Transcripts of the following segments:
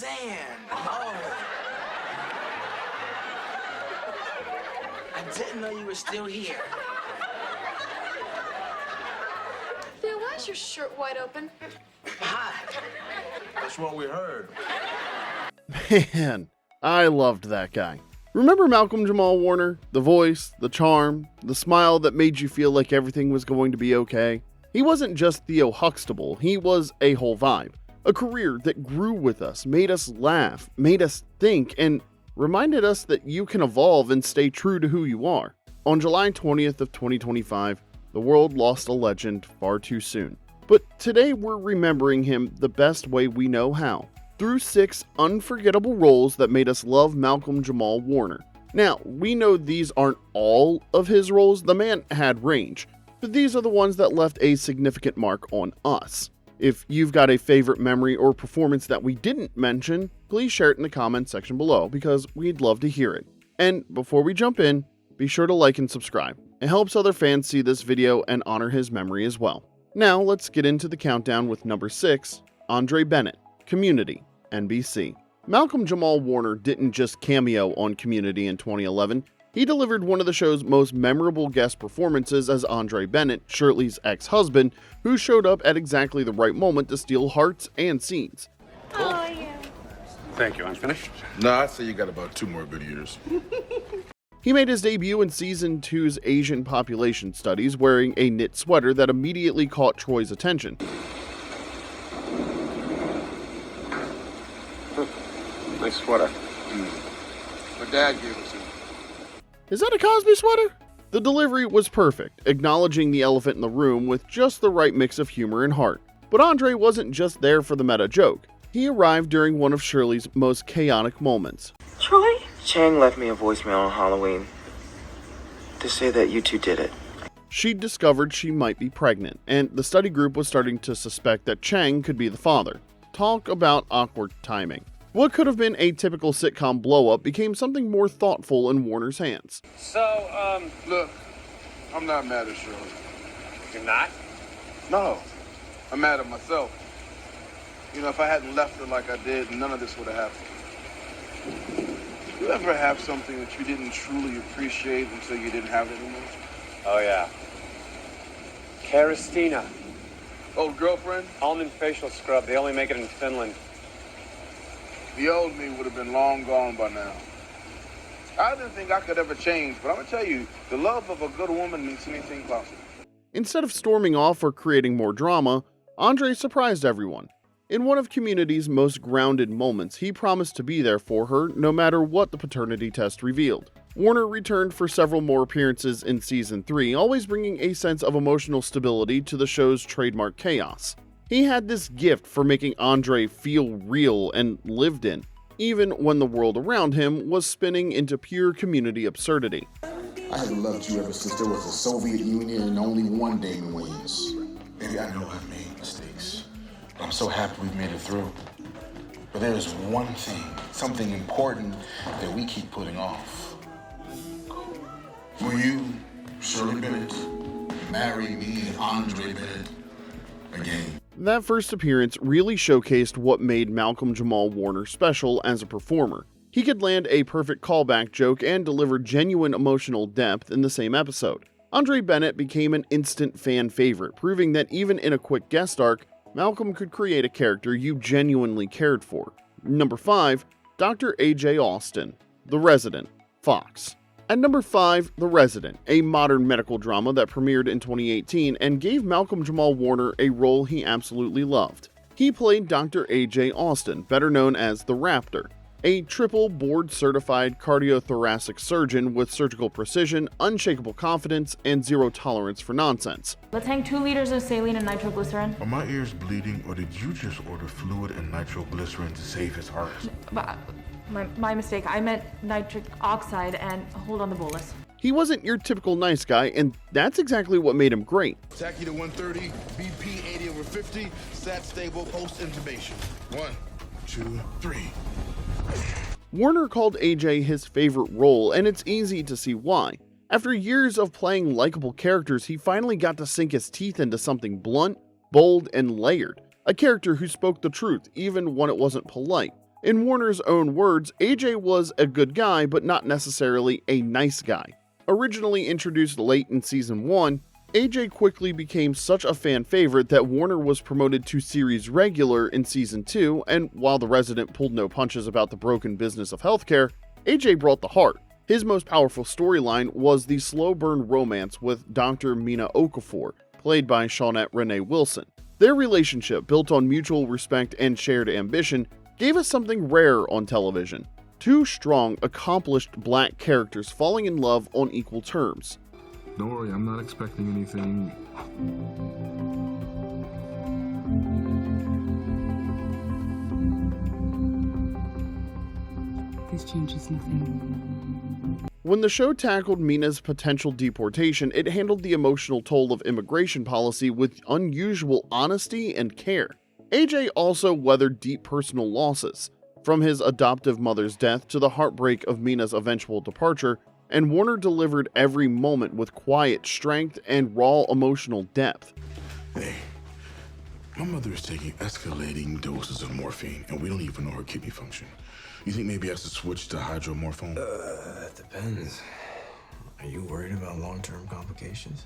saying. Oh. I didn't know you were still here. Theo, why is your shirt wide open? Hi. That's what we heard. Man, I loved that guy. Remember Malcolm-Jamal Warner? The voice, the charm, the smile that made you feel like everything was going to be okay? He wasn't just Theo Huxtable, he was a whole vibe. A career that grew with us, made us laugh, made us think, and reminded us that you can evolve and stay true to who you are. On July 20th of 2025, the world lost a legend far too soon. But today we're remembering him the best way we know how, through 6 unforgettable roles that made us love Malcolm-Jamal Warner. Now, we know these aren't all of his roles, the man had range, but these are the ones that left a significant mark on us. If you've got a favorite memory or performance that we didn't mention, please share it in the comments section below because we'd love to hear it. And before we jump in, be sure to like and subscribe. It helps other fans see this video and honor his memory as well. Now let's get into the countdown with number 6, Andre Bennett, Community, NBC. Malcolm-Jamal Warner didn't just cameo on Community in 2011, he delivered one of the show's most memorable guest performances as Andre Bennett, Shirley's ex-husband, who showed up at exactly the right moment to steal hearts and scenes. Oh, yeah. Thank you, I'm finished. No, I'd say you got about 2 more good years. He made his debut in Season 2's Asian population studies wearing a knit sweater that immediately caught Troy's attention. Nice sweater. My dad gave us it. Is that a Cosby sweater? The delivery was perfect, acknowledging the elephant in the room with just the right mix of humor and heart. But Andre wasn't just there for the meta joke. He arrived during one of Shirley's most chaotic moments. Troy? Chang left me a voicemail on Halloween to say that you two did it. She'd discovered she might be pregnant, and the study group was starting to suspect that Chang could be the father. Talk about awkward timing. What could have been a typical sitcom blow-up became something more thoughtful in Warner's hands. So, Look, I'm not mad at Shirley. you're not? No, I'm mad at myself. You know, if I hadn't left her like I did, none of this would have happened. You ever have something that you didn't truly appreciate until you didn't have it anymore? Oh, yeah. Keristina. Old girlfriend? Almond facial scrub. They only make it in Finland. The old me would have been long gone by now. I didn't think I could ever change, but I'm gonna tell you, the love of a good woman makes anything possible. Instead of storming off or creating more drama, Andre surprised everyone. In one of Community's most grounded moments, he promised to be there for her no matter what the paternity test revealed. Warner returned for several more appearances in Season 3, always bringing a sense of emotional stability to the show's trademark chaos. He had this gift for making Andre feel real and lived in, even when the world around him was spinning into pure Community absurdity. I have loved you ever since there was a Soviet Union and only one Damon Wayans. Baby, I know I've made mistakes. But I'm so happy we've made it through. But there is one thing, something important that we keep putting off. Will you, Shirley Bennett, marry me and Andre Bennett again? That first appearance really showcased what made Malcolm-Jamal Warner special as a performer. He could land a perfect callback joke and deliver genuine emotional depth in the same episode. Andre Bennett became an instant fan favorite, proving that even in a quick guest arc, Malcolm could create a character you genuinely cared for. Number 5, Dr. A.J. Austin, The Resident, Fox. At number 5, The Resident, a modern medical drama that premiered in 2018 and gave Malcolm-Jamal Warner a role he absolutely loved. He played Dr. A.J. Austin, better known as the Raptor, a triple board-certified cardiothoracic surgeon with surgical precision, unshakable confidence, and zero tolerance for nonsense. Let's hang 2 liters of saline and nitroglycerin. Are my ears bleeding, or did you just order fluid and nitroglycerin to save his heart? My mistake. I meant nitric oxide and hold on the bolus. He wasn't your typical nice guy, and that's exactly what made him great. Tachy to 130, BP 80/50, sat stable, post intubation. 1, 2, 3. Warner called AJ his favorite role, and it's easy to see why. After years of playing likable characters, he finally got to sink his teeth into something blunt, bold, and layered. A character who spoke the truth, even when it wasn't polite. In Warner's own words, AJ was a good guy, but not necessarily a nice guy. Originally introduced late in season 1, AJ quickly became such a fan favorite that Warner was promoted to series regular in season 2, and while the resident pulled no punches about the broken business of healthcare, AJ brought the heart. His most powerful storyline was the slow burn romance with Dr. Mina Okafor, played by Shawnette Renee Wilson. Their relationship, built on mutual respect and shared ambition, gave us something rare on television. Two strong, accomplished black characters falling in love on equal terms. Don't worry, I'm not expecting anything. This changes nothing. When the show tackled Mina's potential deportation, it handled the emotional toll of immigration policy with unusual honesty and care. AJ also weathered deep personal losses, from his adoptive mother's death to the heartbreak of Mina's eventual departure, and Warner delivered every moment with quiet strength and raw emotional depth. Hey, my mother is taking escalating doses of morphine, and we don't even know her kidney function. You think maybe I should switch to hydromorphone? That depends. Are you worried about long-term complications?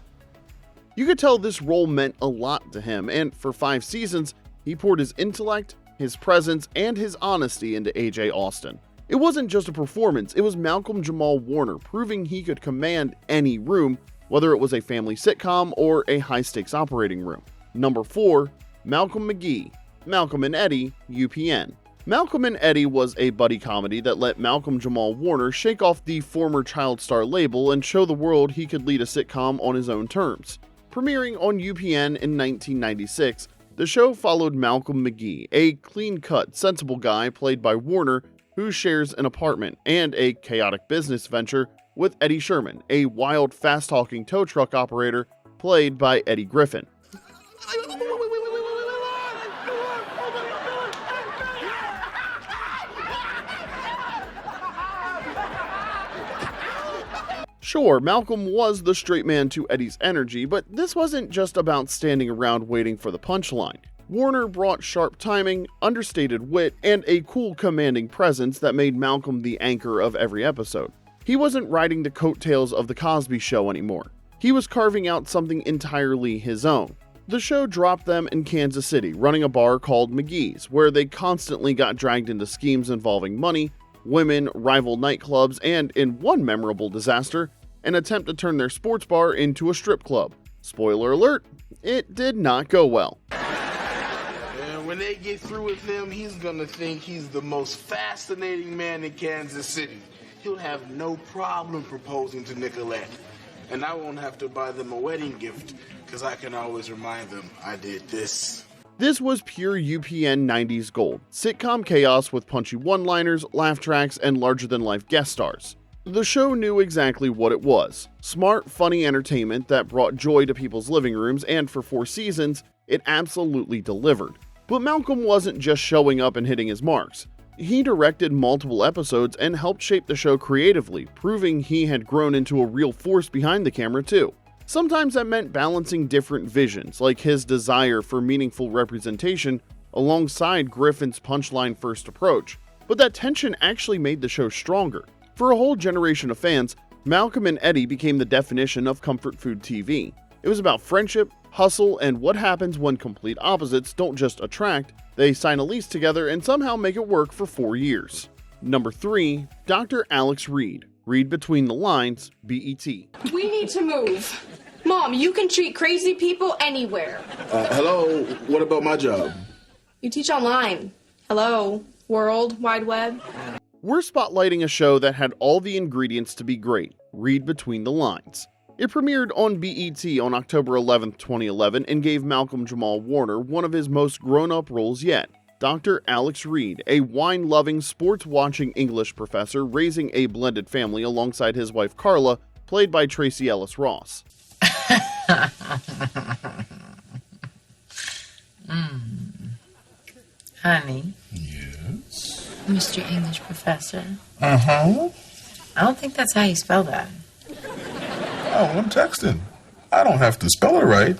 You could tell this role meant a lot to him, and for 5 seasons, he poured his intellect, his presence, and his honesty into AJ Austin. It wasn't just a performance, it was Malcolm-Jamal Warner proving he could command any room, whether it was a family sitcom or a high-stakes operating room. Number 4, Malcolm McGee, Malcolm and Eddie, UPN. Malcolm and Eddie was a buddy comedy that let Malcolm-Jamal Warner shake off the former child star label and show the world he could lead a sitcom on his own terms. Premiering on UPN in 1996, the show followed Malcolm McGee, a clean-cut, sensible guy played by Warner who shares an apartment, and a chaotic business venture with Eddie Sherman, a wild, fast-talking tow truck operator played by Eddie Griffin. Sure, Malcolm was the straight man to Eddie's energy, but this wasn't just about standing around waiting for the punchline. Warner brought sharp timing, understated wit, and a cool, commanding presence that made Malcolm the anchor of every episode. He wasn't riding the coattails of the Cosby Show anymore. He was carving out something entirely his own. The show dropped them in Kansas City, running a bar called McGee's, where they constantly got dragged into schemes involving money, women, rival nightclubs, and, in one memorable disaster, an attempt to turn their sports bar into a strip club. Spoiler alert, it did not go well. And when they get through with him, he's gonna think he's the most fascinating man in Kansas City. He'll have no problem proposing to Nicolette. And I won't have to buy them a wedding gift, because I can always remind them I did this. This was pure UPN 90s gold, sitcom chaos with punchy one-liners, laugh tracks, and larger-than-life guest stars. The show knew exactly what it was. Smart, funny entertainment that brought joy to people's living rooms, and for 4 seasons, it absolutely delivered. But Malcolm wasn't just showing up and hitting his marks. He directed multiple episodes and helped shape the show creatively, proving he had grown into a real force behind the camera too. Sometimes that meant balancing different visions, like his desire for meaningful representation alongside Griffin's punchline-first approach. But that tension actually made the show stronger. For a whole generation of fans, Malcolm and Eddie became the definition of comfort food TV. It was about friendship, hustle, and what happens when complete opposites don't just attract, they sign a lease together and somehow make it work for 4 years. Number 3, Dr. Alex Reed. Read Between the Lines, BET. We need to move. Mom, you can treat crazy people anywhere. Hello, what about my job? You teach online. Hello, World Wide Web. We're spotlighting a show that had all the ingredients to be great. Read Between the Lines. It premiered on BET on October 11, 2011, and gave Malcolm-Jamal Warner one of his most grown-up roles yet. Dr. Alex Reed, a wine-loving, sports-watching English professor raising a blended family alongside his wife Carla, played by Tracy Ellis Ross. Honey. Yes? Mr. English professor. Uh-huh. I don't think that's how you spell that. Oh, I'm texting. I don't have to spell it right,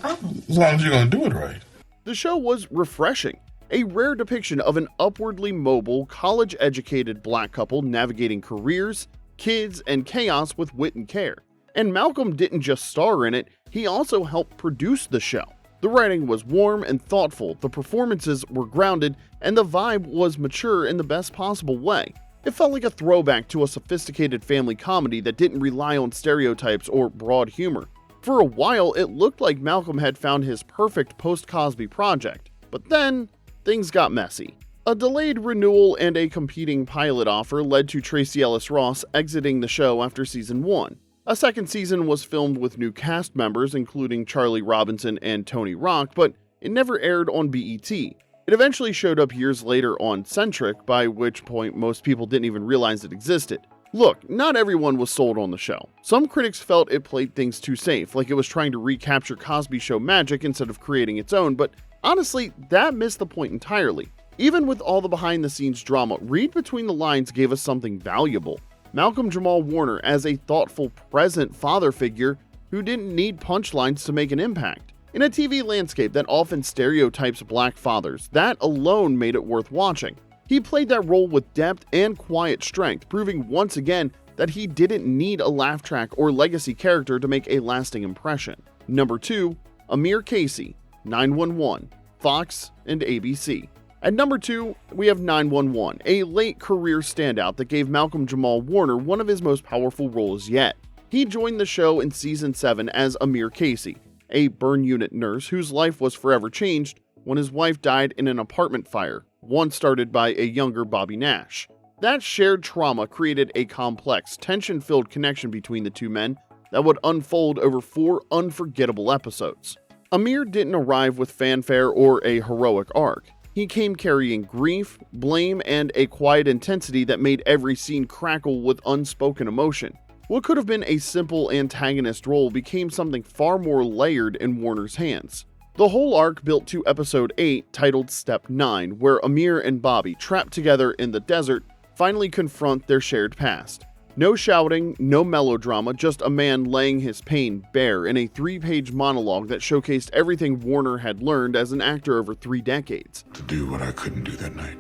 as long as you're going to do it right. The show was refreshing. a rare depiction of an upwardly mobile, college-educated black couple navigating careers, kids, and chaos with wit and care. And Malcolm didn't just star in it, he also helped produce the show. The writing was warm and thoughtful, the performances were grounded, and the vibe was mature in the best possible way. It felt like a throwback to a sophisticated family comedy that didn't rely on stereotypes or broad humor. For a while, it looked like Malcolm had found his perfect post-Cosby project, but then things got messy. A delayed renewal and a competing pilot offer led to Tracee Ellis Ross exiting the show after season 1. A second season was filmed with new cast members, including Charlie Robinson and Tony Rock, but it never aired on BET. It eventually showed up years later on Centric, by which point most people didn't even realize it existed. Look, not everyone was sold on the show. Some critics felt it played things too safe, like it was trying to recapture Cosby Show magic instead of creating its own, but honestly, that missed the point entirely. Even with all the behind-the-scenes drama, read between the lines gave us something valuable. Malcolm-Jamal Warner as a thoughtful, present father figure who didn't need punchlines to make an impact. In a TV landscape that often stereotypes black fathers, that alone made it worth watching. He played that role with depth and quiet strength, proving once again that he didn't need a laugh track or legacy character to make a lasting impression. Number 2, Amir Casey, 911, Fox, and ABC. At number 2, we have 911, a late career standout that gave Malcolm-Jamal Warner one of his most powerful roles yet. He joined the show in season 7 as Amir Casey, a burn unit nurse whose life was forever changed when his wife died in an apartment fire, one started by a younger Bobby Nash. That shared trauma created a complex, tension-filled connection between the two men that would unfold over 4 unforgettable episodes. Amir didn't arrive with fanfare or a heroic arc. He came carrying grief, blame, and a quiet intensity that made every scene crackle with unspoken emotion. What could have been a simple antagonist role became something far more layered in Warner's hands. The whole arc built to episode 8, titled Step 9, where Amir and Bobby, trapped together in the desert, finally confront their shared past. No shouting, no melodrama, just a man laying his pain bare in a 3-page monologue that showcased everything Warner had learned as an actor over 3 decades. To do what I couldn't do that night.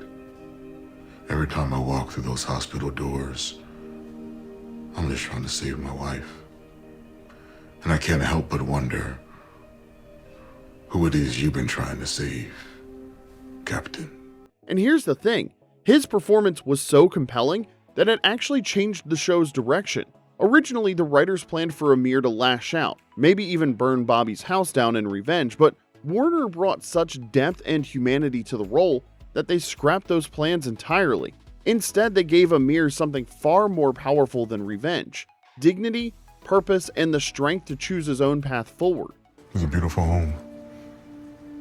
Every time I walk through those hospital doors, I'm just trying to save my wife. And I can't help but wonder, who it is you've been trying to save, Captain? And here's the thing, his performance was so compelling that it actually changed the show's direction. Originally, the writers planned for Amir to lash out, maybe even burn Bobby's house down in revenge, but Warner brought such depth and humanity to the role that they scrapped those plans entirely. Instead, they gave Amir something far more powerful than revenge: dignity, purpose, and the strength to choose his own path forward. It was a beautiful home.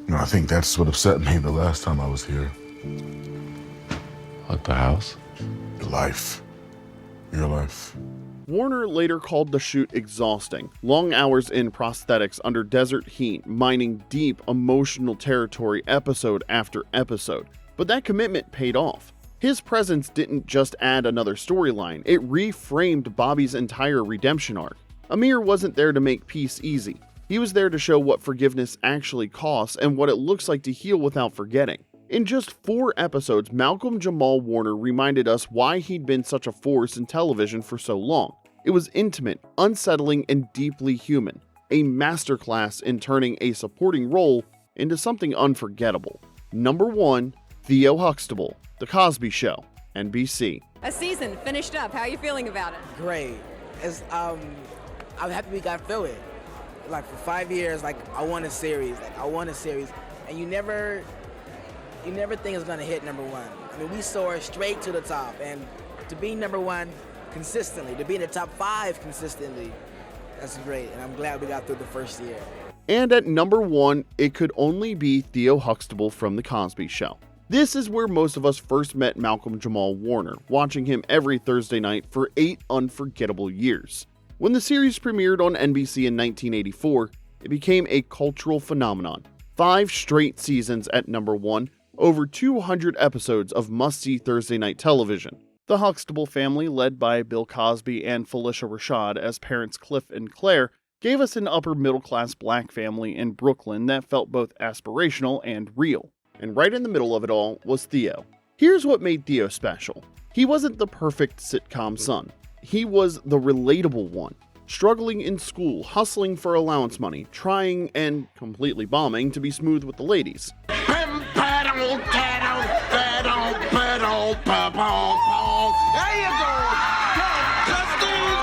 You know, I think that's what upset me the last time I was here. Like the house? Your life. Your life. Warner later called the shoot exhausting, long hours in prosthetics under desert heat, mining deep emotional territory episode after episode. But that commitment paid off. His presence didn't just add another storyline, it reframed Bobby's entire redemption arc. Amir wasn't there to make peace easy. He was there to show what forgiveness actually costs and what it looks like to heal without forgetting. In just 4 episodes, Malcolm-Jamal Warner reminded us why he'd been such a force in television for so long. It was intimate, unsettling, and deeply human. A masterclass in turning a supporting role into something unforgettable. Number 1, Theo Huxtable, The Cosby Show, NBC. A season finished up. How are you feeling about it? Great. I'm happy we got through it. Like for 5 years, I want a series. And you never think it's gonna hit number 1. I mean, we soared straight to the top, and to be number 1 consistently, to be in the top 5 consistently, that's great. And I'm glad we got through the first year. And at number 1, it could only be Theo Huxtable from The Cosby Show. This is where most of us first met Malcolm-Jamal Warner, watching him every Thursday night for 8 unforgettable years. When the series premiered on NBC in 1984, it became a cultural phenomenon. 5 straight seasons at number 1, over 200 episodes of must-see Thursday night television. The Huxtable family, led by Bill Cosby and Felicia Rashad as parents Cliff and Claire, gave us an upper-middle-class black family in Brooklyn that felt both aspirational and real. and right in the middle of it all was Theo. Here's what made Theo special. He wasn't the perfect sitcom son. He was the relatable one, struggling in school, hustling for allowance money, trying and completely bombing to be smooth with the ladies. There you go.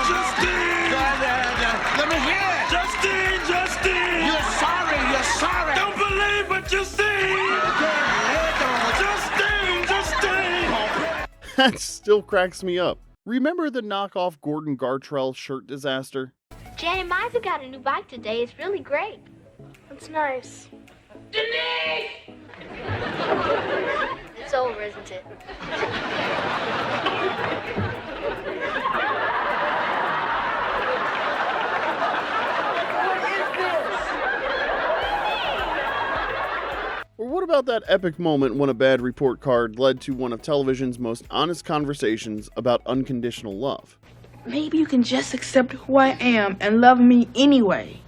Justine. Let me hear it. Justine. You're sorry. Don't believe what you see. Justine. That still cracks me up. Remember the knockoff Gordon Gartrell shirt disaster? Janet Miser got a new bike today. It's really great. That's nice. Denise! It's over, isn't it? Or what about that epic moment when a bad report card led to one of television's most honest conversations about unconditional love? Maybe you can just accept who I am and love me anyway.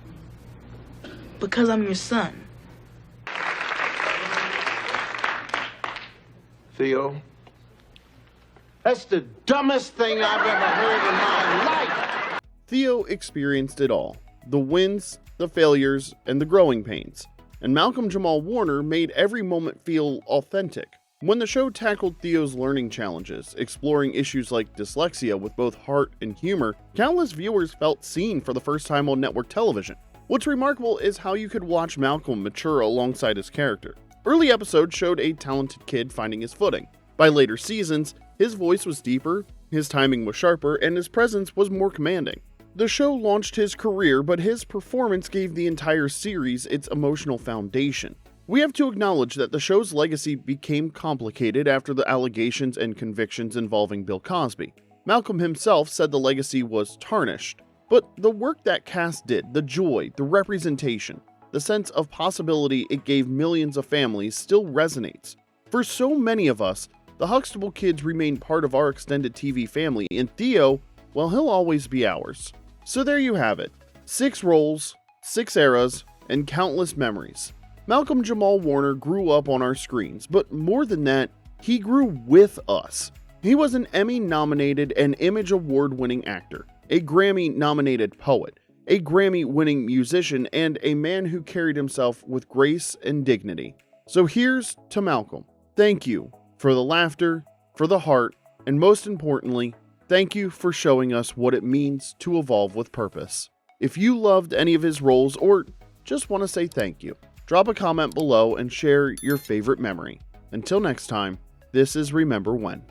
Because I'm your son. Theo, that's the dumbest thing I've ever heard in my life. Theo experienced it all. The wins, the failures, and the growing pains. And Malcolm-Jamal Warner made every moment feel authentic. When the show tackled Theo's learning challenges, exploring issues like dyslexia with both heart and humor, countless viewers felt seen for the first time on network television. What's remarkable is how you could watch Malcolm mature alongside his character. Early episodes showed a talented kid finding his footing. By later seasons, his voice was deeper, his timing was sharper, and his presence was more commanding. The show launched his career, but his performance gave the entire series its emotional foundation. We have to acknowledge that the show's legacy became complicated after the allegations and convictions involving Bill Cosby. Malcolm himself said the legacy was tarnished, but the work that cast did, the joy, the representation, the sense of possibility it gave millions of families still resonates. For so many of us, the Huxtable kids remain part of our extended TV family, and Theo, well, he'll always be ours. So there you have it. 6 roles, 6 eras, and countless memories. Malcolm-Jamal Warner grew up on our screens, but more than that, he grew with us. He was an Emmy-nominated and Image Award-winning actor, a Grammy-nominated poet, a Grammy-winning musician, and a man who carried himself with grace and dignity. So here's to Malcolm. Thank you for the laughter, for the heart, and most importantly, thank you for showing us what it means to evolve with purpose. If you loved any of his roles or just want to say thank you, drop a comment below and share your favorite memory. Until next time, this is Remember When.